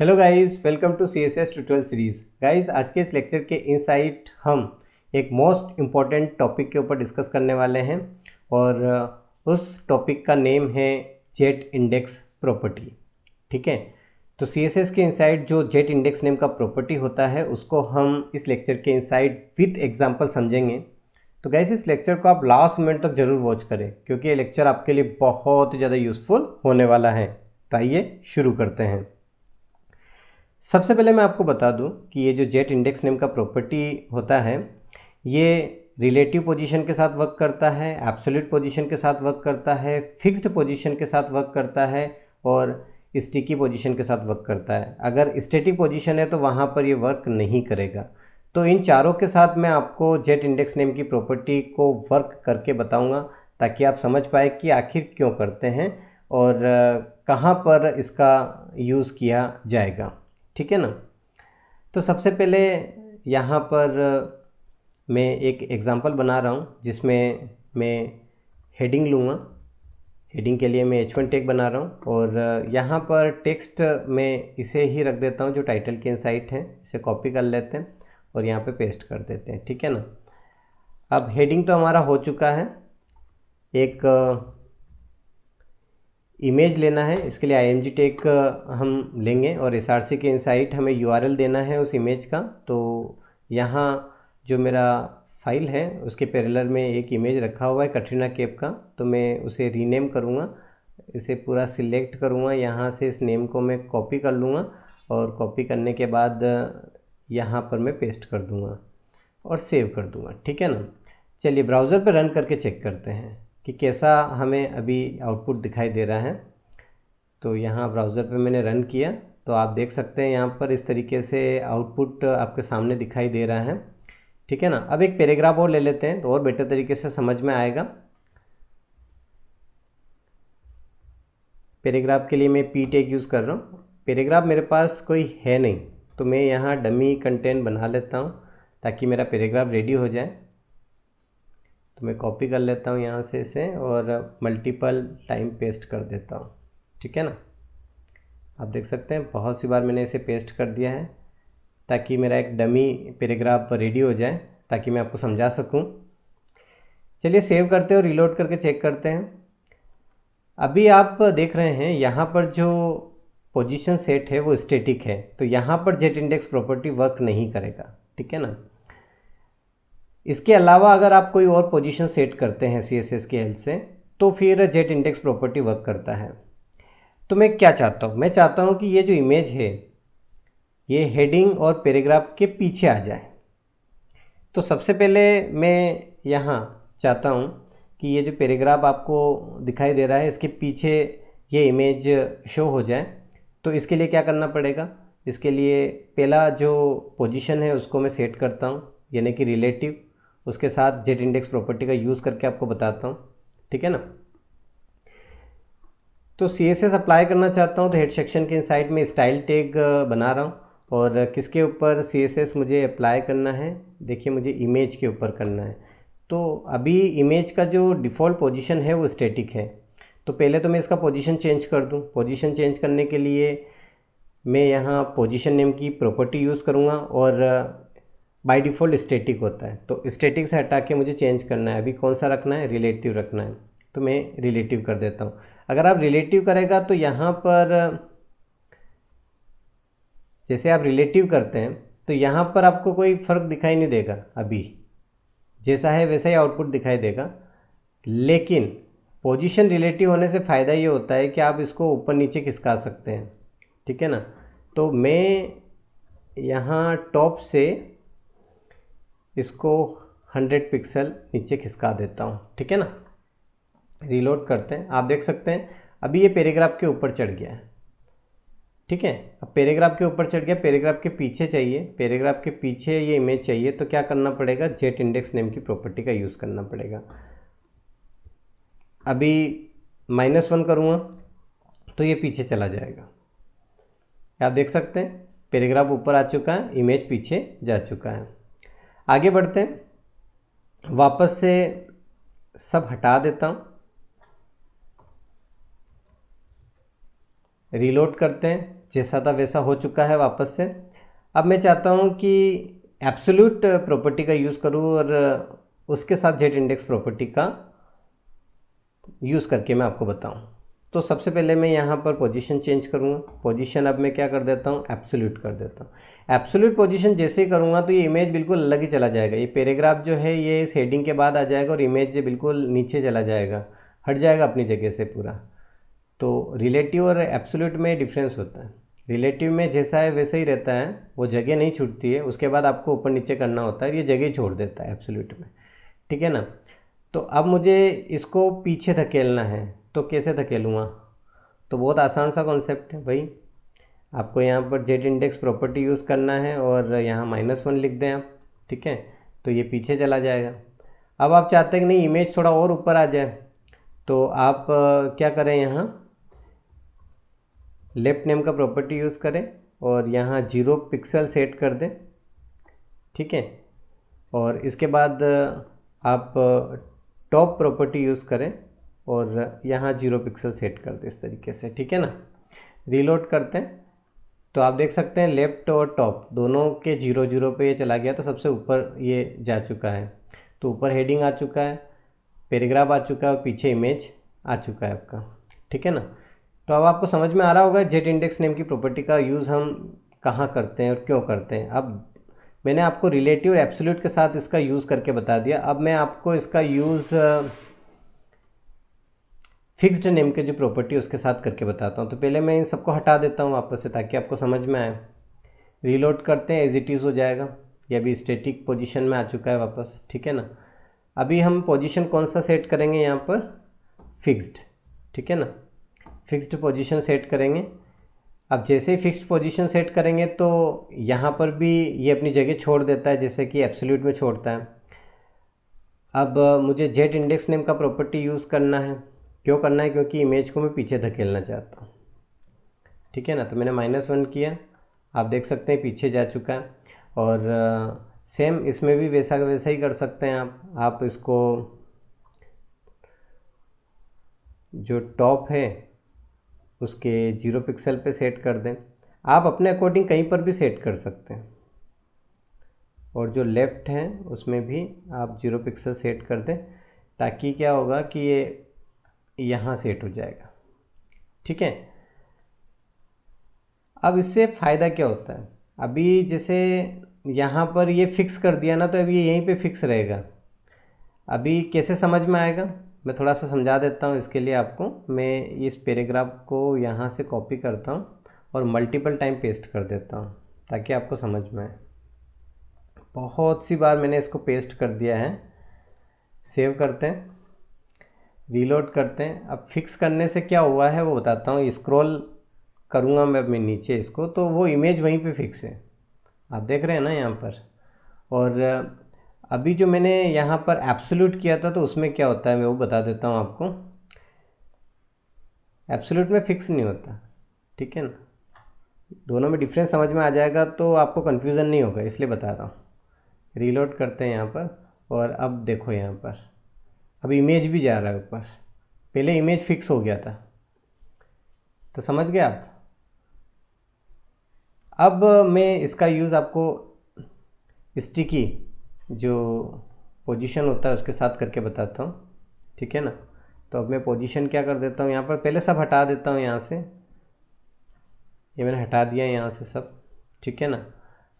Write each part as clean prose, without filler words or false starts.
Hello guys, welcome to CSS tutorial series. Guys, आज के इस लेक्चर के इनसाइट हम एक मोस्ट इम्पॉर्टेंट टॉपिक के ऊपर डिस्कस करने वाले हैं और उस टॉपिक का नेम है जेट इंडेक्स प्रॉपर्टी। ठीक है, तो CSS के इनसाइट जो जेट इंडेक्स नेम का प्रॉपर्टी होता है उसको हम इस लेक्चर के इनसाइट विद एग्जांपल समझेंगे। तो गाइस, इस लेक्चर को आप लास्ट मिनट तक ज़रूर वॉच करें क्योंकि ये लेक्चर आपके लिए बहुत ज़्यादा यूज़फुल होने वाला है। तो आइए शुरू करते हैं। सबसे पहले मैं आपको बता दूं कि ये जो जेट इंडेक्स नेम का प्रॉपर्टी होता है ये रिलेटिव पोजीशन के साथ वर्क करता है, एब्सोल्यूट पोजीशन के साथ वर्क करता है, फिक्स्ड पोजीशन के साथ वर्क करता है और स्टिकी पोजीशन के साथ वर्क करता है। अगर स्टैटिक पोजीशन है तो वहाँ पर ये वर्क नहीं करेगा। तो इन चारों के साथ मैं आपको जेट इंडेक्स नेम की प्रॉपर्टी को वर्क करके बताऊँगा ताकि आप समझ पाए कि आखिर क्यों करते हैं और कहाँ पर इसका यूज़ किया जाएगा। ठीक है ना। तो सबसे पहले यहाँ पर मैं एक एग्ज़ाम्पल बना रहा हूँ जिसमें मैं हेडिंग लूँगा। हेडिंग के लिए मैं H1 टैग बना रहा हूँ और यहाँ पर टेक्स्ट मैं इसे ही रख देता हूँ जो टाइटल के इनसाइट हैं। इसे कॉपी कर लेते हैं और यहाँ पे पेस्ट कर देते हैं। ठीक है ना। अब हेडिंग तो हमारा हो चुका है। एक इमेज लेना है, इसके लिए img टैग हम लेंगे और src के इनसाइट हमें URL देना है उस इमेज का। तो यहाँ जो मेरा फाइल है उसके पैरेलल में एक इमेज रखा हुआ है कटरीना कैफ का, तो मैं उसे रीनेम करूँगा। इसे पूरा सिलेक्ट करूँगा, यहाँ से इस नेम को मैं कॉपी कर लूँगा और कॉपी करने के बाद यहाँ पर मैं पेस्ट कर दूँगा और सेव कर दूँगा। ठीक है ना। चलिए ब्राउज़र पर रन करके चेक करते हैं कि कैसा हमें अभी आउटपुट दिखाई दे रहा है। तो यहाँ ब्राउज़र पे मैंने रन किया तो आप देख सकते हैं यहाँ पर इस तरीके से आउटपुट आपके सामने दिखाई दे रहा है। ठीक है ना। अब एक पैराग्राफ और ले लेते हैं तो और बेटर तरीके से समझ में आएगा। पैराग्राफ के लिए मैं P टैग यूज़ कर रहा हूँ। पैराग्राफ मेरे पास कोई है नहीं तो मैं यहाँ डमी कंटेंट बना लेता हूँ ताकि मेरा पैराग्राफ रेडी हो जाए। तो मैं कॉपी कर लेता हूँ यहाँ से इसे और मल्टीपल टाइम पेस्ट कर देता हूँ। ठीक है ना। आप देख सकते हैं बहुत सी बार मैंने इसे पेस्ट कर दिया है ताकि मेरा एक डमी पैराग्राफ रेडी हो जाए ताकि मैं आपको समझा सकूं। चलिए सेव करते हैं और रीलोड करके चेक करते हैं। अभी आप देख रहे हैं यहाँ पर जो पोजीशन सेट है वो स्टैटिक है, तो यहाँ पर जेट इंडेक्स प्रॉपर्टी वर्क नहीं करेगा। ठीक है ना। इसके अलावा अगर आप कोई और पोजीशन सेट करते हैं CSS की हेल्प से तो फिर जेट इंडेक्स प्रॉपर्टी वर्क करता है। तो मैं क्या चाहता हूँ, मैं चाहता हूँ कि ये जो इमेज है ये हेडिंग और पैराग्राफ के पीछे आ जाए। तो सबसे पहले मैं यहाँ चाहता हूँ कि ये जो पैराग्राफ आपको दिखाई दे रहा है इसके पीछे ये इमेज शो हो जाए। तो इसके लिए क्या करना पड़ेगा, इसके लिए पहला जो पोजीशन है उसको मैं सेट करता हूँ यानी कि रिलेटिव, उसके साथ जेट इंडेक्स प्रॉपर्टी का यूज़ करके आपको बताता हूँ। ठीक है ना। तो CSS अप्लाई करना चाहता हूँ तो हेड सेक्शन के इनसाइड में स्टाइल टैग बना रहा हूँ और किसके ऊपर CSS मुझे अप्लाई करना है, देखिए मुझे इमेज के ऊपर करना है। तो अभी इमेज का जो डिफ़ॉल्ट पोजीशन है वो स्टैटिक है, तो पहले तो मैं इसका पोजीशन चेंज कर दूँ। पोजीशन चेंज करने के लिए मैं यहाँ पोजीशन नेम की प्रॉपर्टी यूज़ करूँगा और बाय डिफ़ॉल्ट स्टैटिक होता है, तो स्टैटिक से हटा के मुझे चेंज करना है। अभी कौन सा रखना है, रिलेटिव रखना है, तो मैं रिलेटिव कर देता हूँ। अगर आप रिलेटिव करेगा तो यहाँ पर जैसे आप रिलेटिव करते हैं तो यहाँ पर आपको कोई फ़र्क दिखाई नहीं देगा, अभी जैसा है वैसा ही आउटपुट दिखाई देगा। लेकिन पोजीशन रिलेटिव होने से फ़ायदा ये होता है कि आप इसको ऊपर नीचे खिसका सकते हैं। ठीक है ना। तो मैं यहाँ टॉप से इसको 100 पिक्सल नीचे खिसका देता हूँ। ठीक है ना। रीलोड करते हैं, आप देख सकते हैं अभी ये पैराग्राफ के ऊपर चढ़ गया है। ठीक है। अब पैराग्राफ के ऊपर चढ़ गया, पैराग्राफ के पीछे चाहिए, पैराग्राफ के पीछे ये इमेज चाहिए, तो क्या करना पड़ेगा, जेट इंडेक्स नेम की प्रॉपर्टी का यूज़ करना पड़ेगा। अभी -1 करूँगा तो ये पीछे चला जाएगा। आप देख सकते हैं पैराग्राफ ऊपर आ चुका है, इमेज पीछे जा चुका है। आगे बढ़ते हैं, वापस से सब हटा देता हूँ, रीलोड करते हैं, जैसा था वैसा हो चुका है वापस से। अब मैं चाहता हूँ कि एब्सोल्यूट प्रॉपर्टी का यूज़ करूँ और उसके साथ जेड इंडेक्स प्रॉपर्टी का यूज़ करके मैं आपको बताऊँ। तो सबसे पहले मैं यहाँ पर पोजीशन चेंज करूँगा। पोजीशन अब मैं क्या कर देता हूँ, एब्सोल्यूट कर देता हूँ। एब्सोल्यूट पोजीशन जैसे ही करूँगा तो ये इमेज बिल्कुल अलग ही चला जाएगा। ये पैराग्राफ जो है ये इस हेडिंग के बाद आ जाएगा और इमेज बिल्कुल नीचे चला जाएगा, हट जाएगा अपनी जगह से पूरा। तो रिलेटिव और एब्सोल्यूट में डिफरेंस होता है। रिलेटिव में जैसा है वैसे ही रहता है, वो जगह नहीं छूटती है, उसके बाद आपको ऊपर नीचे करना होता है, ये जगह छोड़ देता है एब्सोल्यूट में, ठीक है ना। तो अब मुझे इसको पीछे धकेलना है, तो कैसे धकेलूँगा? तो बहुत आसान सा कॉन्सेप्ट है भाई। आपको यहाँ पर जेड इंडेक्स प्रॉपर्टी यूज़ करना है और यहाँ -1 लिख दें आप, ठीक है। तो ये पीछे चला जाएगा। अब आप चाहते हैं कि नहीं इमेज थोड़ा और ऊपर आ जाए, तो आप क्या करें, यहाँ लेफ्ट नेम का प्रॉपर्टी यूज़ करें और यहाँ 0 पिक्सल सेट कर दें, ठीक है। और इसके बाद आप टॉप प्रॉपर्टी यूज़ करें और यहाँ 0 पिक्सल सेट कर दें इस तरीके से, ठीक है ना। रीलोड करते हैं तो आप देख सकते हैं लेफ़्ट और टॉप दोनों के 0 0 पे ये चला गया, तो सबसे ऊपर ये जा चुका है। तो ऊपर हेडिंग आ चुका है, पैराग्राफ आ चुका है और पीछे इमेज आ चुका है आपका, ठीक है ना। तो अब आपको समझ में आ रहा होगा जेड इंडेक्स नेम की प्रॉपर्टी का यूज़ हम कहाँ करते हैं और क्यों करते हैं। अब मैंने आपको रिलेटिव और एब्सोल्यूट के साथ इसका यूज़ करके बता दिया। अब मैं आपको इसका यूज़ फिक्स्ड नेम के जो प्रॉपर्टी उसके साथ करके बताता हूँ। तो पहले मैं इन सबको हटा देता हूँ वापस से, ताकि आपको समझ में आए। रीलोड करते हैं, एज इट इज़ हो जाएगा। ये अभी स्टैटिक पोजीशन में आ चुका है वापस, ठीक है ना। अभी हम पोजीशन कौन सा सेट करेंगे, यहाँ पर फिक्स्ड, ठीक है ना। फिक्स्ड पोजीशन सेट करेंगे। अब जैसे ही फिक्स्ड पोजीशन सेट करेंगे तो यहाँ पर भी ये अपनी जगह छोड़ देता है, जैसे कि एब्सोल्यूट में छोड़ता है। अब मुझे जेड इंडेक्स नेम का प्रॉपर्टी यूज़ करना है। क्यों करना है? क्योंकि इमेज को मैं पीछे धकेलना चाहता हूँ, ठीक है ना। तो मैंने -1 किया, आप देख सकते हैं पीछे जा चुका है। और सेम इसमें भी वैसा वैसा ही कर सकते हैं आप इसको जो टॉप है उसके 0 पिक्सल पे सेट कर दें। आप अपने अकॉर्डिंग कहीं पर भी सेट कर सकते हैं। और जो लेफ़्ट है उसमें भी आप 0 पिक्सल सेट कर दें, ताकि क्या होगा कि ये यहाँ सेट हो जाएगा, ठीक है। अब इससे फ़ायदा क्या होता है? अभी जैसे यहाँ पर ये फिक्स कर दिया ना, तो अभी ये यहीं पे फिक्स रहेगा। अभी कैसे समझ में आएगा, मैं थोड़ा सा समझा देता हूँ। इसके लिए आपको मैं इस पैराग्राफ को यहाँ से कॉपी करता हूँ और मल्टीपल टाइम पेस्ट कर देता हूँ, ताकि आपको समझ में आए। बहुत सी बार मैंने इसको पेस्ट कर दिया है। सेव करते हैं, रीलोड करते हैं। अब फिक्स करने से क्या हुआ है वो बताता हूँ। स्क्रॉल करूँगा मैं अपने नीचे इसको, तो वो इमेज वहीं पे फिक्स है, आप देख रहे हैं ना यहाँ पर। और अभी जो मैंने यहाँ पर एब्सोल्यूट किया था, तो उसमें क्या होता है मैं वो बता देता हूँ आपको। एब्सोल्यूट में फिक्स नहीं होता, ठीक है ना। दोनों में डिफरेंस समझ में आ जाएगा तो आपको कन्फ्यूज़न नहीं होगा, इसलिए बता रहा हूँ। रीलोड करते हैं यहाँ पर, और अब देखो यहाँ पर अब इमेज भी जा रहा है ऊपर। पहले इमेज फिक्स हो गया था, तो समझ गए आप। अब मैं इसका यूज़ आपको स्टिकी जो पोजीशन होता है उसके साथ करके बताता हूँ, ठीक है ना। तो अब मैं पोजीशन क्या कर देता हूँ, यहाँ पर पहले सब हटा देता हूँ यहाँ से। ये मैंने हटा दिया यहाँ से सब, ठीक है ना।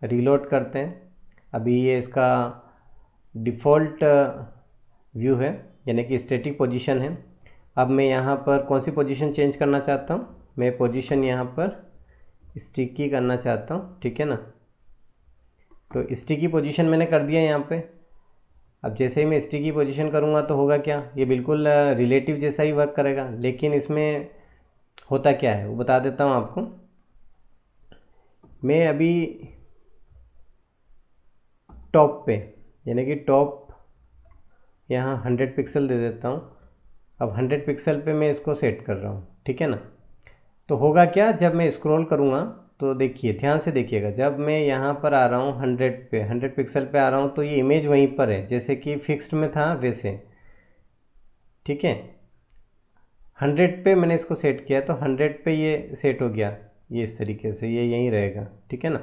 रीलोड करते हैं। अभी ये इसका डिफ़ॉल्ट व्यू है, यानी कि स्टैटिक पोजीशन है। अब मैं यहाँ पर कौन सी पोजीशन चेंज करना चाहता हूँ, मैं पोजीशन यहाँ पर स्टिकी करना चाहता हूँ, ठीक है ना। तो स्टिकी पोजीशन मैंने कर दिया यहाँ पे। अब जैसे ही मैं स्टिकी पोजीशन करूँगा तो होगा क्या, ये बिल्कुल रिलेटिव जैसा ही वर्क करेगा। लेकिन इसमें होता क्या है वो बता देता हूँ आपको। मैं अभी टॉप पे, यानी कि टॉप यहाँ 100 पिक्सल दे देता हूँ। अब 100 पिक्सल पे मैं इसको सेट कर रहा हूँ, ठीक है ना। तो होगा क्या, जब मैं स्क्रॉल करूँगा तो देखिए, ध्यान से देखिएगा, जब मैं यहाँ पर आ रहा हूँ 100 पिक्सल पे आ रहा हूँ, तो ये इमेज वहीं पर है जैसे कि फिक्स्ड में था वैसे, ठीक है। 100 पे मैंने इसको सेट किया तो 100 पे ये सेट हो गया, ये इस तरीके से ये यहीं रहेगा, ठीक है ना।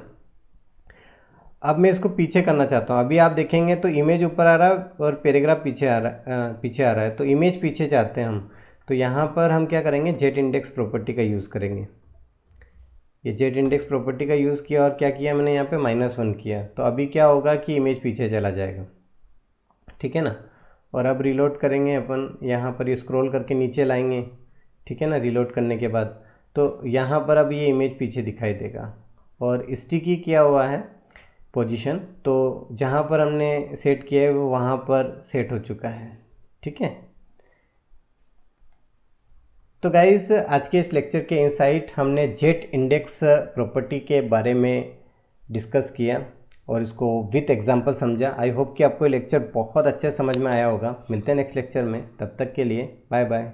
अब मैं इसको पीछे करना चाहता हूँ। अभी आप देखेंगे तो इमेज ऊपर आ रहा है और पैराग्राफ पीछे आ रहा है, तो इमेज पीछे चाहते हैं हम, तो यहाँ पर हम क्या करेंगे, जेट इंडेक्स प्रॉपर्टी का यूज़ करेंगे। ये जेट इंडेक्स प्रॉपर्टी का यूज़ किया और क्या किया मैंने यहाँ पे -1 किया, तो अभी क्या होगा कि इमेज पीछे चला जाएगा, ठीक है ना। और अब रीलोड करेंगे अपन, यहाँ पर ये स्क्रॉल करके नीचे लाएंगे, ठीक है ना। रीलोड करने के बाद तो यहाँ पर अब ये इमेज पीछे दिखाई देगा और स्टिकी किया हुआ है पोजीशन, तो जहाँ पर हमने सेट किया है वो वहाँ पर सेट हो चुका है, ठीक है। तो गाइस आज के इस लेक्चर के इनसाइट हमने जेट इंडेक्स प्रॉपर्टी के बारे में डिस्कस किया और इसको विथ एग्जांपल समझा। आई होप कि आपको ये लेक्चर बहुत अच्छे समझ में आया होगा। मिलते हैं नेक्स्ट लेक्चर में, तब तक के लिए बाय बाय।